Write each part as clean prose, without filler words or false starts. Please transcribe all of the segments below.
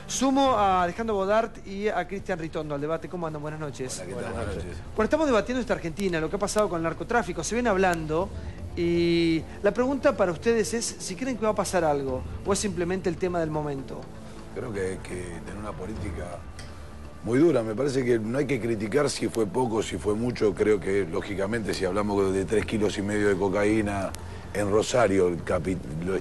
Sumo a Alejandro Bodart y a Cristian Ritondo al debate. ¿Cómo andan? Buenas noches. Hola, ¿qué tal? Buenas noches. Bueno, estamos debatiendo esta Argentina, lo que ha pasado con el narcotráfico. Se viene hablando y la pregunta para ustedes es si creen que va a pasar algo o es simplemente el tema del momento. Creo que hay que tener una política muy dura. Me parece que no hay que criticar si fue poco, si fue mucho. Creo que, lógicamente, si hablamos de 3,5 kilos de cocaína en Rosario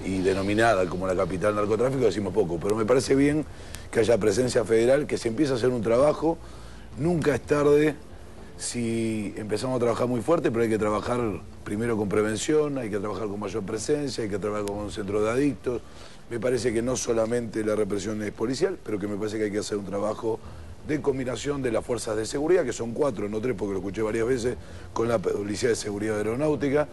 y denominada como la capital del narcotráfico, decimos poco. Pero me parece bien que haya presencia federal, que se empiece a hacer un trabajo. Nunca es tarde si empezamos a trabajar muy fuerte, pero hay que trabajar primero con prevención, hay que trabajar con mayor presencia, hay que trabajar con un centro de adictos. Me parece que no solamente la represión es policial, pero que me parece que hay que hacer un trabajo de combinación de las fuerzas de seguridad, que son 4, no 3, porque lo escuché varias veces, con la Policía de Seguridad Aeronáutica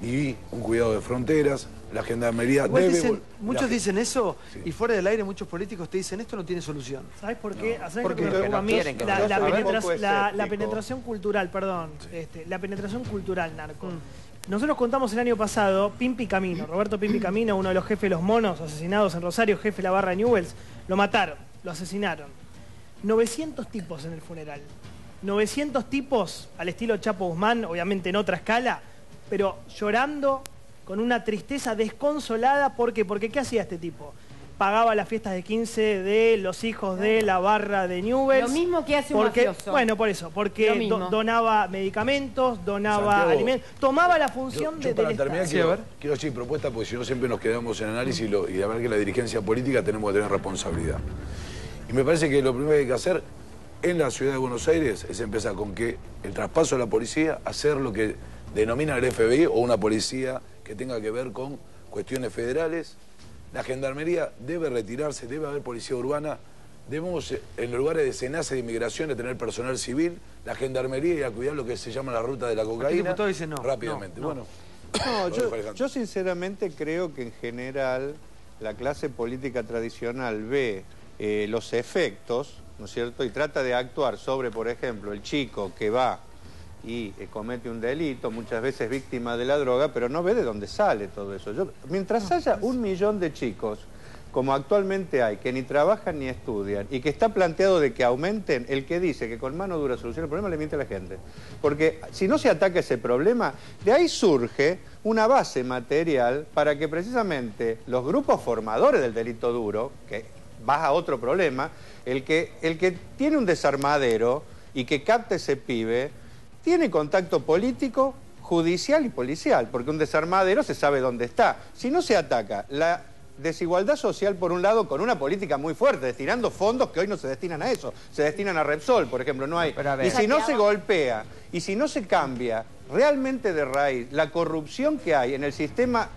y un cuidado de fronteras. La gendarmería debe... Muchos dicen eso, sí. Y fuera del aire muchos políticos te dicen esto no tiene solución. ¿Sabes por qué? No. ¿Sabes Porque lo que me preocupa a mí? La penetración penetración cultural, perdón. Sí. La penetración cultural, narco. Nosotros contamos el año pasado, Pimpi Camino, Roberto Pimpi Camino, uno de los jefes de los monos asesinados en Rosario, jefe de la barra de Newells, lo mataron, lo asesinaron. 900 tipos en el funeral. 900 tipos al estilo Chapo Guzmán, obviamente en otra escala, pero llorando con una tristeza desconsolada. ¿Por qué? Porque ¿qué hacía este tipo? Pagaba las fiestas de 15 de los hijos de la barra de Newells. Lo mismo que hace un mafioso. Bueno, por eso, porque donaba medicamentos, donaba alimentos, tomaba la función yo del para Estado. terminar, quiero decir propuesta, porque si no siempre nos quedamos en análisis y la verdad que la dirigencia política tenemos que tener responsabilidad. Y me parece que lo primero que hay que hacer en la ciudad de Buenos Aires es empezar con que el traspaso de la policía, hacer lo que denomina el FBI o una policía que tenga que ver con cuestiones federales. La gendarmería debe retirarse, debe haber policía urbana. Debemos, en los lugares de SENACE de inmigración, de tener personal civil, la gendarmería y a cuidar lo que se llama la ruta de la cocaína. El diputado dice no. Rápidamente. No. Bueno. No, yo sinceramente creo que en general la clase política tradicional ve los efectos, ¿no es cierto? Y trata de actuar sobre, por ejemplo, el chico que va y comete un delito, muchas veces víctima de la droga, pero no ve de dónde sale todo eso. Mientras haya 1 millón de chicos, como actualmente hay, que ni trabajan ni estudian, y que está planteado de que aumenten, el que dice que con mano dura soluciona el problema le miente a la gente. Porque si no se ataca ese problema, de ahí surge una base material para que precisamente los grupos formadores del delito duro, que vas a otro problema, el que tiene un desarmadero y que capta ese pibe, tiene contacto político, judicial y policial, porque un desarmadero se sabe dónde está. Si no se ataca la desigualdad social, por un lado, con una política muy fuerte, destinando fondos que hoy no se destinan a eso, se destinan a Repsol, por ejemplo, no hay. Y si no se golpea, y si no se cambia realmente de raíz la corrupción que hay en el sistema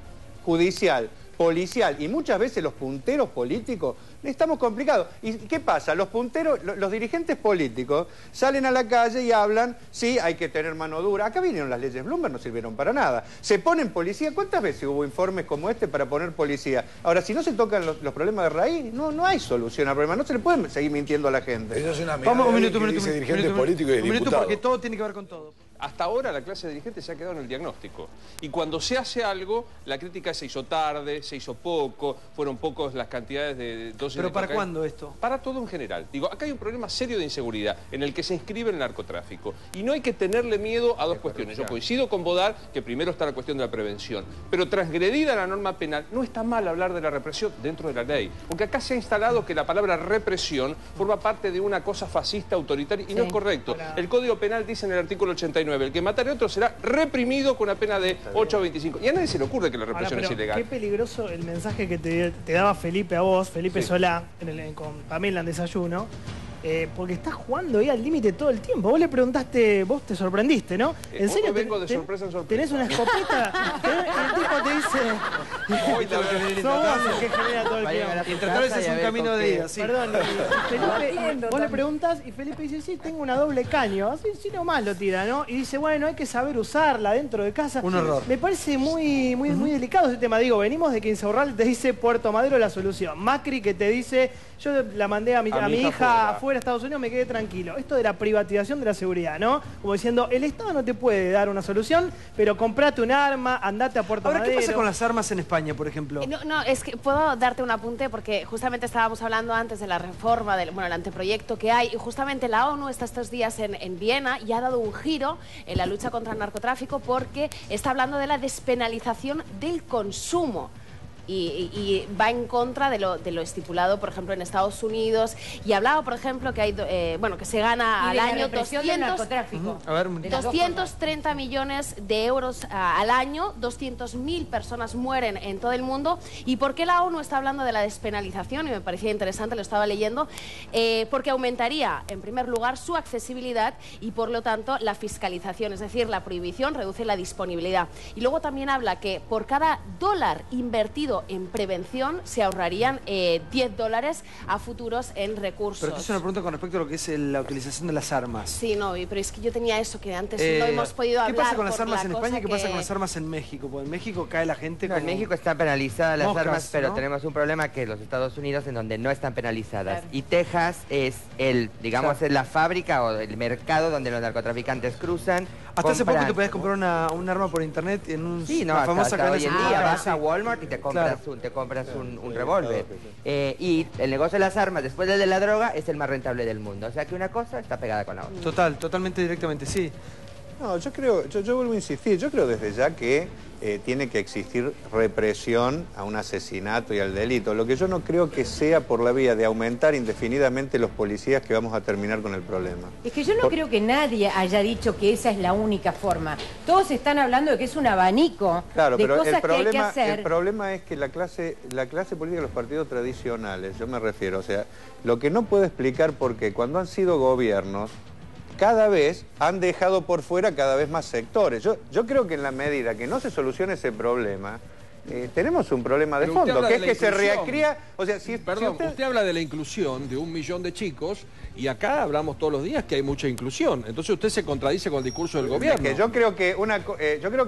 judicial, policial y muchas veces los punteros políticos, estamos complicados. ¿Y qué pasa? Los punteros, los dirigentes políticos salen a la calle y hablan, sí, hay que tener mano dura. Acá vinieron las leyes Bloomberg, no sirvieron para nada. Se ponen policía. ¿Cuántas veces hubo informes como este para poner policía? Ahora, si no se tocan los problemas de raíz, no hay solución al problema. No se le puede seguir mintiendo a la gente. Eso es una mirada que dice dirigentes políticos y diputados. Porque todo tiene que ver con todo. Hasta ahora la clase dirigente se ha quedado en el diagnóstico. Y cuando se hace algo, la crítica se hizo tarde, se hizo poco, fueron pocos las cantidades de dosis. ¿Pero para cuándo esto? Para todo en general. Digo, acá hay un problema serio de inseguridad en el que se inscribe el narcotráfico. Y no hay que tenerle miedo a dos cuestiones. Yo coincido con Bodart que primero está la cuestión de la prevención. Pero transgredida la norma penal, no está mal hablar de la represión dentro de la ley. Porque acá se ha instalado que la palabra represión forma parte de una cosa fascista, autoritaria, y no es correcto. El Código Penal dice en el artículo 89, el que matare a otro será reprimido con una pena de 8 a 25. Y a nadie se le ocurre que la represión es ilegal. Qué peligroso el mensaje que te daba Felipe a vos, Felipe Solá, con Pamela en Desayuno, porque estás jugando ahí al límite todo el tiempo. Vos le preguntaste, vos te sorprendiste, ¿no? ¿En serio? Vengo de sorpresa en sorpresa. ¿Tenés una escopeta? El tipo te dice... Hoy tengo que venir sos vos el que genera todo el tiempo. Y tratar ese es un camino de ida, sí. Perdón, Felipe, vos le preguntás y Felipe dice, sí, tengo una doble caño. Así nomás lo tira, ¿no? Y dice, bueno, hay que saber usarla dentro de casa. Un horror. Me parece muy delicado ese tema. Digo, venimos de que Insaurral te dice Puerto Madero la solución. Macri que te dice, yo la mandé a mi hija afuera a Estados Unidos, me quedé tranquilo. Esto de la privatización de la seguridad, ¿no? Como diciendo, el Estado no te puede dar una solución, pero comprate un arma, andate a Puerto Madero. Ahora, ¿qué pasa con las armas en España? España, por ejemplo? No, es que puedo darte un apunte porque justamente estábamos hablando antes de la reforma, el anteproyecto que hay, y justamente la ONU está estos días en Viena y ha dado un giro en la lucha contra el narcotráfico porque está hablando de la despenalización del consumo. Y va en contra de lo estipulado, por ejemplo, en Estados Unidos. Y hablaba, por ejemplo, que hay que se gana al año 230 millones de euros al año, 200.000 personas mueren en todo el mundo. ¿Y por qué la ONU está hablando de la despenalización? Y me parecía interesante, lo estaba leyendo, porque aumentaría, en primer lugar, su accesibilidad y, por lo tanto, la fiscalización, es decir, la prohibición reduce la disponibilidad. Y luego también habla que por cada dólar invertido en prevención se ahorrarían $10 a futuros en recursos. Pero esto es una pregunta con respecto a lo que es la utilización de las armas. Sí, no, pero es que yo tenía eso que antes no hemos podido hablar. ¿Qué pasa con las armas en España y qué pasa con las armas en México? Porque en México cae la gente no, como... en México están penalizadas las moscas, armas, pero ¿no? tenemos un problema que los Estados Unidos en donde no están penalizadas. Claro. Y Texas es digamos, es la fábrica o el mercado donde los narcotraficantes cruzan. Hasta hace poco te podías comprar un arma por internet en una famosa hasta hoy en cadena. día vas a Walmart y te compras un revólver. Y el negocio de las armas, después del de la droga, es el más rentable del mundo. O sea que una cosa está pegada con la otra. Totalmente directamente, sí. No, yo vuelvo a insistir, yo creo desde ya que tiene que existir represión a un asesinato y al delito. Lo que yo no creo que sea por la vía de aumentar indefinidamente los policías que vamos a terminar con el problema. Es que yo no creo que nadie haya dicho que esa es la única forma. Todos están hablando de que es un abanico de cosas que hay que hacer. El problema es que la clase política de los partidos tradicionales, yo me refiero, o sea, lo que no puedo explicar por qué cuando han sido gobiernos, cada vez han dejado por fuera cada vez más sectores. Yo creo que en la medida que no se solucione ese problema, tenemos un problema de fondo, que es que se recría... O sea, usted habla de la inclusión de 1 millón de chicos y acá hablamos todos los días que hay mucha inclusión. Entonces usted se contradice con el discurso del gobierno. Es que yo creo que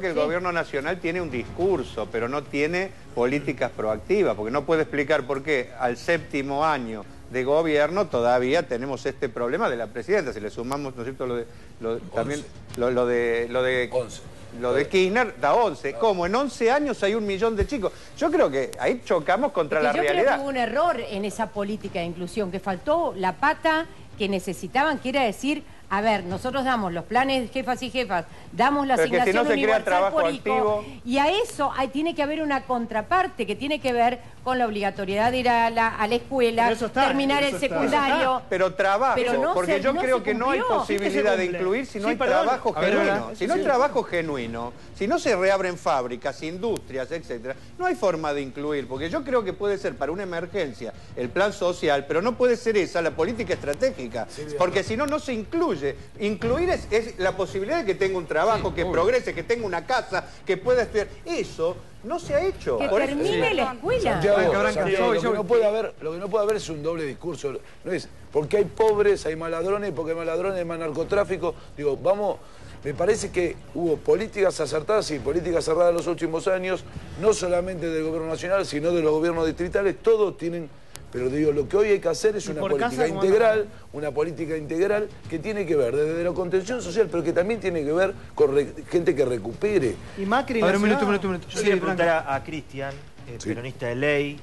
el gobierno nacional tiene un discurso, pero no tiene políticas proactivas, porque no puede explicar por qué al 7º año de gobierno todavía tenemos este problema de la presidenta. Si le sumamos, ¿no es cierto?, lo de Kirchner, da 11. ¿Cómo? En 11 años hay 1 millón de chicos. Yo creo que ahí chocamos contra la realidad. Yo creo que hubo un error en esa política de inclusión, que faltó la pata que necesitaban, que era decir... A ver, nosotros damos los planes de jefas y jefas, damos la asignación universal por hijo, y a eso tiene que haber una contraparte que tiene que ver con la obligatoriedad de ir a la escuela, terminar el secundario. Pero trabajo, porque yo creo que no hay posibilidad de incluir si no hay trabajo genuino. Si no hay trabajo genuino, si no se reabren fábricas, industrias, etcétera, no hay forma de incluir, porque yo creo que puede ser para una emergencia el plan social, pero no puede ser esa la política estratégica, porque si no, no se incluye. Incluir es la posibilidad de que tenga un trabajo, que progrese, que tenga una casa, que pueda estudiar. Eso no se ha hecho. Que termine la escuela. Santiago, lo que no puede haber es un doble discurso. No es porque hay pobres, hay más ladrones, porque hay más ladrones, hay más narcotráfico. Digo, me parece que hubo políticas acertadas y políticas cerradas en los últimos años, no solamente del gobierno nacional, sino de los gobiernos distritales. Todos tienen... Pero digo, lo que hoy hay que hacer es una política integral que tiene que ver desde la contención social, pero que también tiene que ver con gente que recupere. Y Macri... A ver, un minuto. Yo quería preguntar a Cristian, peronista de ley,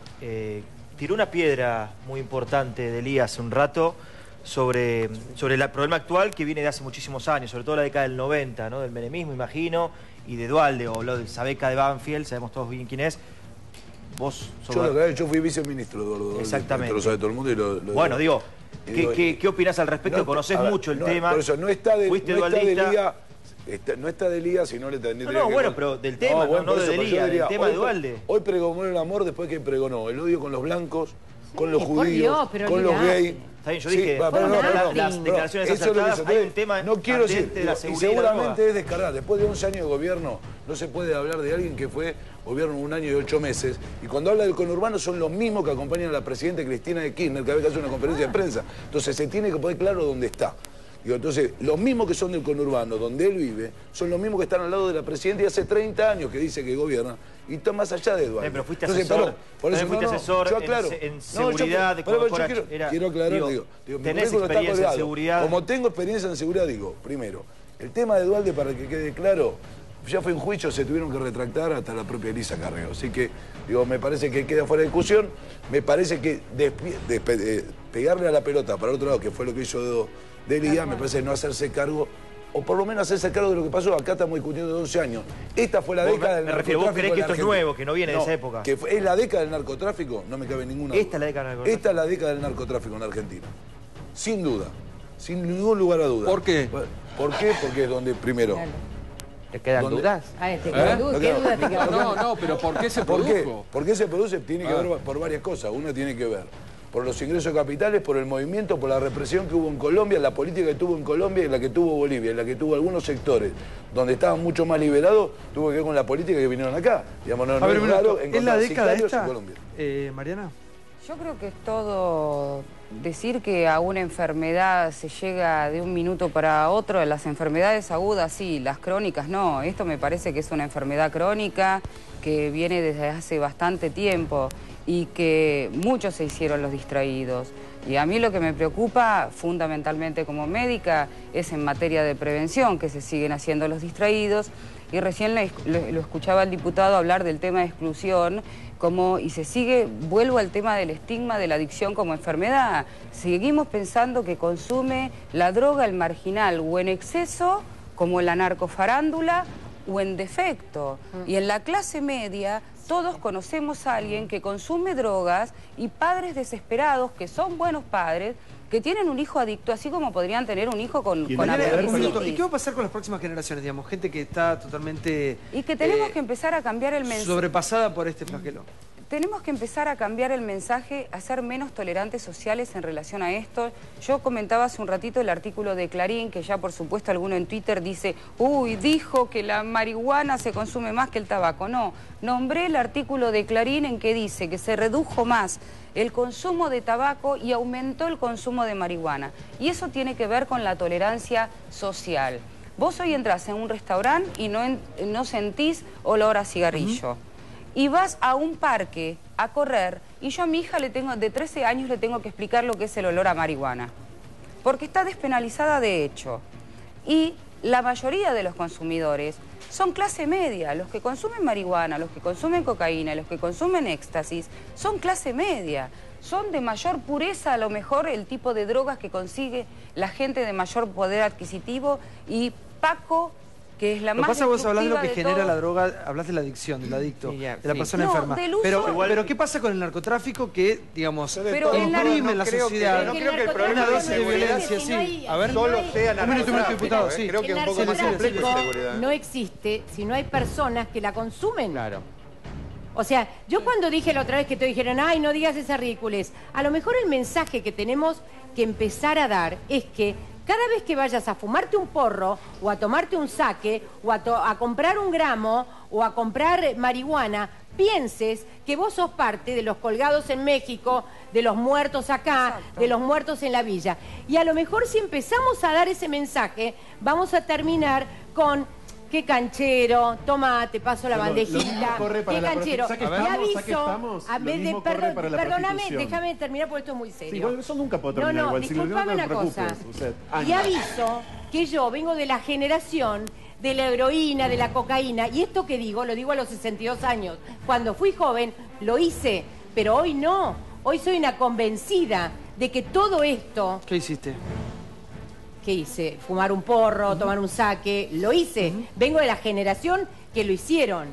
tiró una piedra muy importante de Elías hace un rato sobre el problema actual que viene de hace muchísimos años, sobre todo la década del 90, ¿no? Del menemismo, imagino, y de Dualde, o lo de esa beca de Banfield, sabemos todos bien quién es. Yo fui viceministro, Eduardo. Exactamente. Lo sabe todo el mundo y lo bueno, digo, ¿qué opinás al respecto? ¿Conocés mucho el tema? Por eso, no está de Liga, si no le tendría No, bueno, pero del tema, no de Liga, del tema de Dualde. Hoy pregonó el amor después que pregonó el odio con los blancos, con los judíos, con los gays. Está bien, yo dije, las declaraciones acertadas, hay un tema no quiero decir, de la seguridad. Y seguramente es descargar. Después de 11 años de gobierno, no se puede hablar de alguien que fue gobierno 1 año y 8 meses. Y cuando habla del conurbano son los mismos que acompañan a la presidenta Cristina de Kirchner cada vez que hace una conferencia de prensa. Entonces se tiene que poner claro dónde está. Entonces, los mismos que son del conurbano, donde él vive, son los mismos que están al lado de la presidenta y hace 30 años que dice que gobierna. Y está más allá de Eduardo. Pero fuiste asesor, yo aclaro. En seguridad. Quiero aclarar, tenés experiencia en seguridad. Como tengo experiencia en seguridad, digo, primero, el tema de Dualde, para que quede claro, ya fue un juicio, se tuvieron que retractar hasta la propia Elisa Carrió. Así que, digo, me parece que queda fuera de discusión. Me parece que pegarle a la pelota para el otro lado, que fue lo que hizo Delía, me parece no hacerse cargo, o por lo menos hacerse cargo de lo que pasó. Acá estamos discutiendo de 12 años. Esta fue la década del narcotráfico. ¿Vos creés que esto es nuevo, que no viene de esa época? Que es la década del narcotráfico, no me cabe ninguna duda. Esta es la década del narcotráfico. Esta es la década del narcotráfico en Argentina. Sin duda. Sin ningún lugar a duda. ¿Por qué? ¿Por qué? Porque es donde primero... ¿Te quedan dudas? ¿Te quedan dudas? ¿Qué dudas te quedan? No, pero ¿por qué se produjo? ¿Por qué se produce? Tiene que ver por varias cosas. Una tiene que ver por los ingresos capitales, por el movimiento, por la represión que hubo en Colombia, la política que tuvo en Colombia y la que tuvo Bolivia, y la que tuvo algunos sectores donde estaban mucho más liberados, tuvo que ver con la política que vinieron acá. Digamos, no es raro ¿es la década esta, en Colombia. Mariana? Yo creo que es todo decir que a una enfermedad se llega de un minuto para otro. Las enfermedades agudas sí, las crónicas no. Esto me parece que es una enfermedad crónica que viene desde hace bastante tiempo y que muchos se hicieron los distraídos. Y a mí lo que me preocupa fundamentalmente como médica es en materia de prevención, que se siguen haciendo los distraídos. Y recién lo escuchaba el diputado hablar del tema de exclusión, y se sigue, vuelvo al tema del estigma de la adicción como enfermedad. Seguimos pensando que consume la droga el marginal o en exceso, como la narcofarándula, o en defecto. Y en la clase media todos conocemos a alguien que consume drogas y padres desesperados, que son buenos padres, que tienen un hijo adicto, así como podrían tener un hijo con apendicitis. ¿Y qué va a pasar con las próximas generaciones, digamos? Gente que está totalmente... Y que tenemos que empezar a cambiar el mensaje. Sobrepasada por este flagelo. Tenemos que empezar a cambiar el mensaje, a ser menos tolerantes sociales en relación a esto. Yo comentaba hace un ratito el artículo de Clarín, que ya por supuesto alguno en Twitter dice, uy, dijo que la marihuana se consume más que el tabaco. No, nombré el artículo de Clarín en que dice que se redujo más el consumo de tabaco y aumentó el consumo de marihuana. Y eso tiene que ver con la tolerancia social. Vos hoy entrás en un restaurante y no sentís olor a cigarrillo. Y vas a un parque a correr, y yo a mi hija de 13 años le tengo que explicar lo que es el olor a marihuana. Porque está despenalizada de hecho. Y la mayoría de los consumidores son clase media. Los que consumen marihuana, los que consumen cocaína, los que consumen éxtasis, son clase media. Son de mayor pureza, a lo mejor, el tipo de drogas que consigue la gente de mayor poder adquisitivo. Y Paco, que es la más destructiva vos hablas de lo que genera la droga, hablas de la adicción, del adicto, de la persona enferma. Pero ¿qué pasa con el narcotráfico que, digamos, imprime en la sociedad? No creo que el problema una dosis de violencia, sí. A ver, solo sea narcotráfico, diputado, sí. Creo que es un poco más complejo de seguridad. No existe si no hay personas que la consumen. Claro. O sea, yo cuando dije la otra vez que te dijeron, ay, no digas esas ridículas, a lo mejor el mensaje que tenemos que empezar a dar es que cada vez que vayas a fumarte un porro, o a tomarte un saque, o a comprar un gramo, o a comprar marihuana, pienses que vos sos parte de los colgados en México, de los muertos acá, de los muertos en la villa. Y a lo mejor si empezamos a dar ese mensaje, vamos a terminar con... Qué canchero, toma, te paso la bandejita. Qué canchero. Y aviso, perdóname, déjame terminar porque esto es muy serio. Sí, bueno, eso nunca puedo terminar igual. Disculpame una cosa. Y aviso que yo vengo de la generación de la heroína, de la cocaína. Y esto que digo, lo digo a los 62 años. Cuando fui joven, lo hice, pero hoy no. Hoy soy una convencida de que todo esto... ¿Qué hiciste? ¿Qué hice? Fumar un porro, tomar un saque, lo hice. Vengo de la generación que lo hicieron.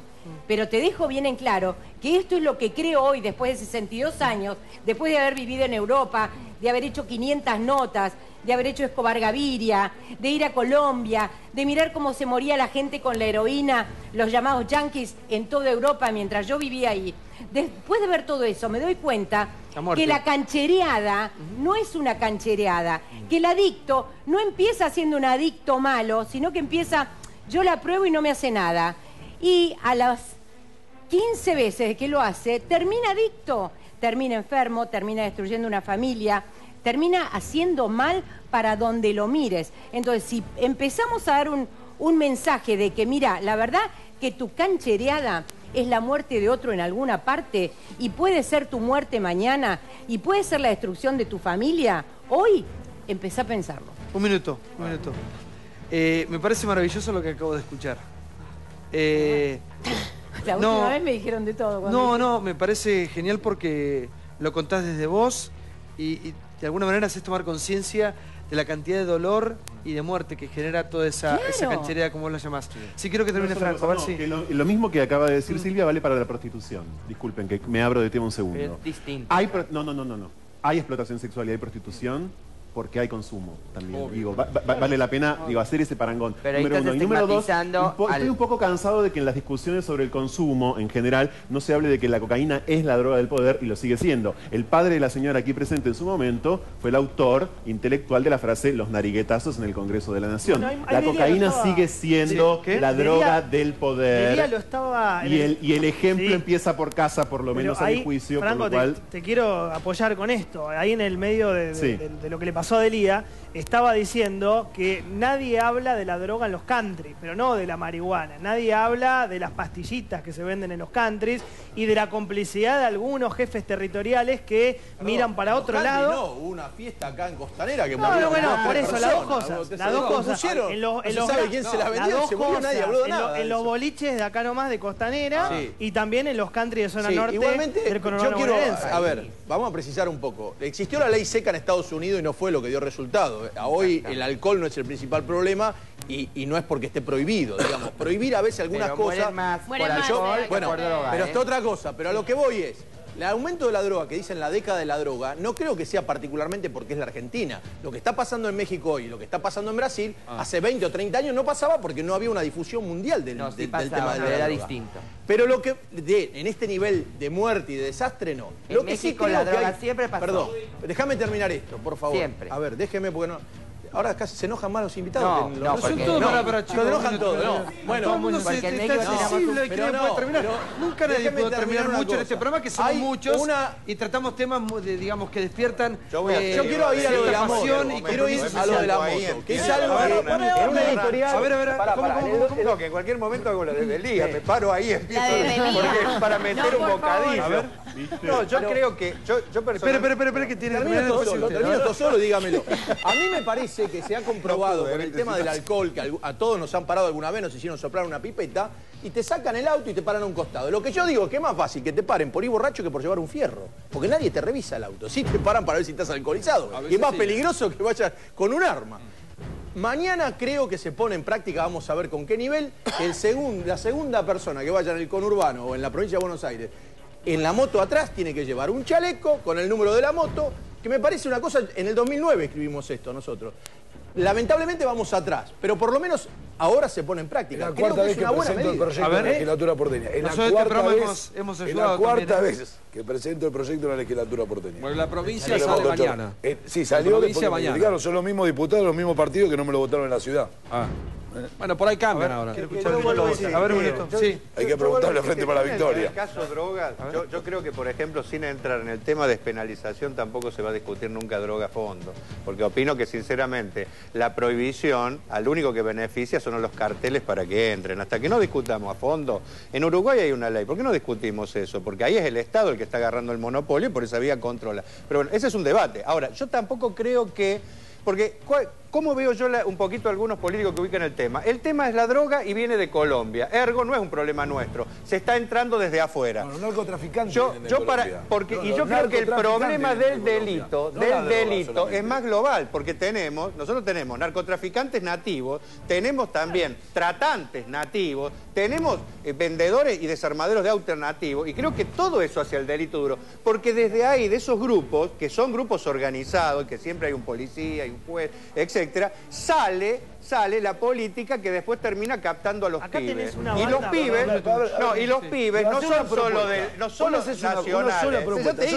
Pero te dejo bien en claro que esto es lo que creo hoy, después de 62 años, después de haber vivido en Europa, de haber hecho 500 notas, de haber hecho Escobar Gaviria, de ir a Colombia, de mirar cómo se moría la gente con la heroína, los llamados yanquis en toda Europa mientras yo vivía ahí. Después de ver todo eso, me doy cuenta que la canchereada no es una canchereada, que el adicto no empieza siendo un adicto malo, sino que empieza, yo la pruebo y no me hace nada. Y a las 15 veces que lo hace, termina adicto, termina enfermo, termina destruyendo una familia, termina haciendo mal para donde lo mires. Entonces, si empezamos a dar un mensaje de que, mira, la verdad que tu canchereada es la muerte de otro en alguna parte y puede ser tu muerte mañana y puede ser la destrucción de tu familia, hoy empezá a pensarlo. Un minuto. Me parece maravilloso lo que acabo de escuchar. La última vez me dijeron de todo. No, me parece genial porque lo contás desde vos y de alguna manera haces tomar conciencia de la cantidad de dolor y de muerte que genera toda esa cancherea, como vos la llamás. Sí, quiero que termine Franco, a ver si... Lo mismo que acaba de decir Silvia vale para la prostitución. Disculpen, que me abro de tema un segundo. Es distinto. No. Hay explotación sexual y hay prostitución porque hay consumo también. Digo, vale la pena hacer ese parangón. Pero número uno. Y número dos, estoy un poco cansado de que en las discusiones sobre el consumo, en general, no se hable de que la cocaína es la droga del poder y lo sigue siendo. El padre de la señora aquí presente en su momento fue el autor intelectual de la frase "los nariguetazos en el Congreso de la Nación". La cocaína sigue siendo la droga del poder. Y el ejemplo empieza por casa, por lo menos a mi juicio. Franco, por lo cual... te quiero apoyar con esto. Ahí en el medio de lo que le pasó a Delía, estaba diciendo que nadie habla de la droga en los countries, pero no de la marihuana. Nadie habla de las pastillitas que se venden en los countries y de la complicidad de algunos jefes territoriales que miran para otro lado. No, hubo una fiesta acá en Costanera que bueno, por eso, las dos cosas. Las dos cosas. No se sabe quién se la vendió, se murió, nadie habló de nada. En los boliches de acá nomás de Costanera y también en los countries de zona norte del conurbano bonaerense. A ver, vamos a precisar un poco. Existió la ley seca en Estados Unidos y no fue lo que dio resultado. Hoy el alcohol no es el principal problema y no es porque esté prohibido, digamos. Prohibir a veces algunas cosas... Pero está otra cosa. Pero a lo que voy es, el aumento de la droga, que dicen la década de la droga, no creo que sea particularmente porque es la Argentina. Lo que está pasando en México hoy, lo que está pasando en Brasil, hace 20 o 30 años no pasaba porque no había una difusión mundial del tema de la droga. Era distinto. Pero lo que, en este nivel de muerte y de desastre, no. En México la droga siempre pasó. Perdón, déjame terminar esto, por favor. Siempre. A ver, déjeme porque no... Ahora casi se enojan más los invitados. No, son todos para chicos. Se enojan todos, no. Bueno, todo el mundo está sensible y cree que puede terminar. Nunca nadie puede terminar mucho en este programa, que somos muchos y tratamos temas, digamos, que despiertan. Yo quiero ir a lo de la moto. Y quiero ir a lo de la moto. Que es algo en una editorial. A ver, ¿cómo? No, que en cualquier momento hago la de Delía. Me paro ahí y empiezo para meter un bocadillo. No, yo creo que... Espera, que tiene que terminar esto solo, dígamelo. A mí me parece que se ha comprobado con el tema del alcohol, que a todos nos han parado alguna vez, nos hicieron soplar una pipeta, y te sacan el auto y te paran a un costado. Lo que yo digo es que es más fácil que te paren por ir borracho que por llevar un fierro. Porque nadie te revisa el auto. Sí te paran para ver si estás alcoholizado. Y es más peligroso que vayas con un arma. Mañana creo que se pone en práctica, vamos a ver con qué nivel, que la segunda persona que vaya en el conurbano o en la provincia de Buenos Aires, en la moto atrás tiene que llevar un chaleco con el número de la moto, que me parece una cosa, en el 2009 escribimos esto nosotros. Lamentablemente vamos atrás, pero por lo menos ahora se pone en práctica. Es la cuarta vez que presento el proyecto de la legislatura porteña. Es la cuarta vez que presento el proyecto de la legislatura porteña. Bueno, la provincia sale mañana. Sí, salió después mañana. Son los mismos diputados, los mismos partidos que no me lo votaron en la ciudad. Bueno, por ahí cambian ahora. Hay que preguntarle frente para la victoria. En el caso drogas, yo creo que, por ejemplo, sin entrar en el tema de despenalización, tampoco se va a discutir nunca droga a fondo. Porque opino que, sinceramente, la prohibición, al único que beneficia son los carteles para que entren. Hasta que no discutamos a fondo. En Uruguay hay una ley. ¿Por qué no discutimos eso? Porque ahí es el Estado el que está agarrando el monopolio y por esa vía controla. Pero bueno, ese es un debate. Ahora, yo tampoco creo que... Porque, ¿cómo veo yo un poquito algunos políticos que ubican el tema? El tema es la droga y viene de Colombia. Ergo, no es un problema nuestro. Se está entrando desde afuera. Bueno, los narcotraficantes yo creo que el problema del delito es más global, porque nosotros tenemos narcotraficantes nativos, tenemos también tratantes nativos, tenemos vendedores y desarmaderos de autos nativos, y creo que todo eso hacia el delito duro, porque desde ahí, de esos grupos, que son grupos organizados, que siempre hay un policía, hay un juez, etcétera, sale la política que después termina captando a los pibes. Y los pibes no son solo nacionales. Yo te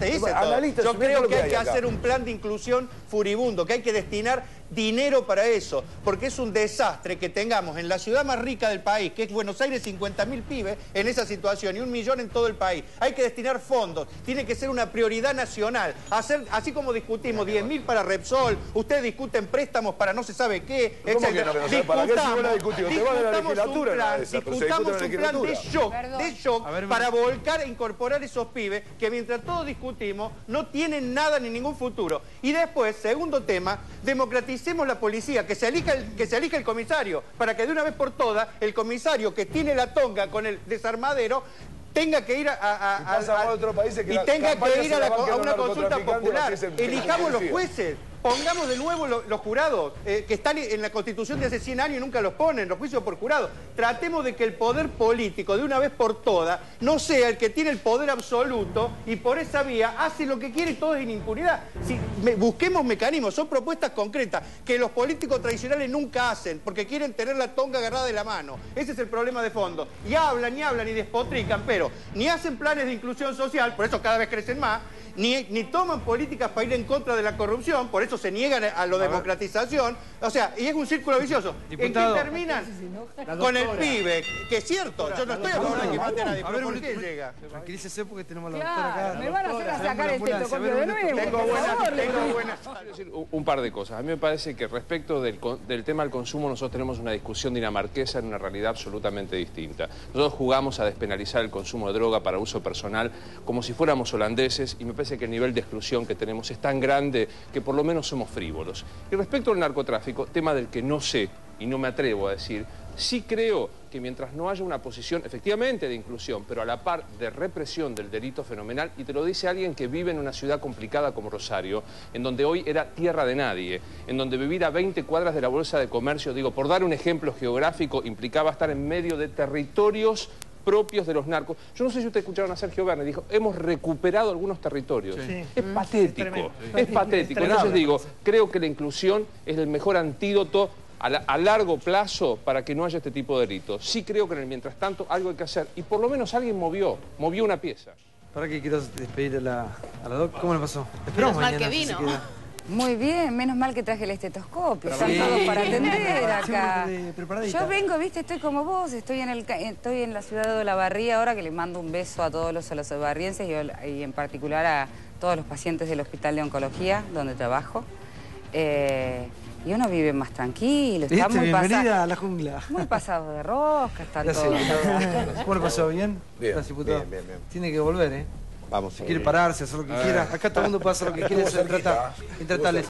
hice todo. Yo creo que hay que hacer un plan de inclusión furibundo, que hay que destinar dinero para eso, porque es un desastre que tengamos en la ciudad más rica del país, que es Buenos Aires, 50.000 pibes en esa situación y 1 millón en todo el país. Hay que destinar fondos, tiene que ser una prioridad nacional. Así como discutimos 10.000 para Repsol, ustedes discuten préstamos préstamos para no se sabe qué, ¿Cómo que etcétera. no? ¿Para qué se van a discutir? Te van a la legislatura. Discutamos un plan de shock para volcar e incorporar esos pibes que mientras todos discutimos no tienen nada ni ningún futuro. Y después, segundo tema, democraticemos la policía, que se elija el comisario, para que de una vez por todas el comisario que tiene la tonga con el desarmadero tenga que ir a una consulta popular. Elijamos los jueces. Pongamos de nuevo los jurados, que están en la Constitución de hace 100 años y nunca los ponen, los juicios por jurado. Tratemos de que el poder político, de una vez por todas, no sea el que tiene el poder absoluto y por esa vía hace lo que quiere y todo es en impunidad. Busquemos mecanismos, son propuestas concretas que los políticos tradicionales nunca hacen, porque quieren tener la tonga agarrada de la mano. Ese es el problema de fondo. Y hablan y despotrican, pero ni hacen planes de inclusión social, por eso cada vez crecen más, ni toman políticas para ir en contra de la corrupción, por eso se niegan a la democratización. O sea, y es un círculo vicioso. Diputado, ¿En qué terminan? Con el pibe, que es cierto, yo no estoy a favor de que mate a nadie, pero ¿por qué llega? Tranquilícese porque tenemos la doctora acá. Me van a hacer a sacar el tetocopio de nuevo. Tengo buenas. Un par de cosas. A mí me parece que respecto del tema del consumo nosotros tenemos una discusión dinamarquesa en una realidad absolutamente distinta. Nosotros jugamos a despenalizar el consumo de droga para uso personal como si fuéramos holandeses y me parece que el nivel de exclusión que tenemos es tan grande que por lo menos somos frívolos. Y respecto al narcotráfico, tema del que no sé y no me atrevo a decir, sí creo que mientras no haya una posición efectivamente de inclusión, pero a la par de represión del delito fenomenal, y te lo dice alguien que vive en una ciudad complicada como Rosario, en donde hoy era tierra de nadie, en donde vivir a 20 cuadras de la bolsa de comercio, digo, por dar un ejemplo geográfico, implicaba estar en medio de territorios propios de los narcos. Yo no sé si ustedes escucharon a Sergio Verne, dijo, hemos recuperado algunos territorios. Sí. Es patético, es patético. Entonces digo, creo que la inclusión es el mejor antídoto a largo plazo para que no haya este tipo de delitos. Sí creo que en el mientras tanto algo hay que hacer y por lo menos alguien movió una pieza. Para que quiero despedir a la doc, ¿cómo le pasó? Esperamos mañana. Mal que vino. Muy bien, menos mal que traje el estetoscopio, están todos para atender acá. Yo vengo, viste, estoy como vos, estoy en la ciudad de Olavarría ahora, que les mando un beso a todos los olavarrienses y en particular a todos los pacientes del Hospital de Oncología, donde trabajo. Y uno vive más tranquilo, está muy bienvenida a la jungla. Muy pasado de rosca, están todos. ¿Cómo le pasó? ¿Bien? Bien, Gracias, diputado. bien. Tiene que volver, ¿eh? Vamos. Si quiere pararse, hacer lo que quiera. Acá todo el mundo puede hacer lo que quiere, eso es intratable.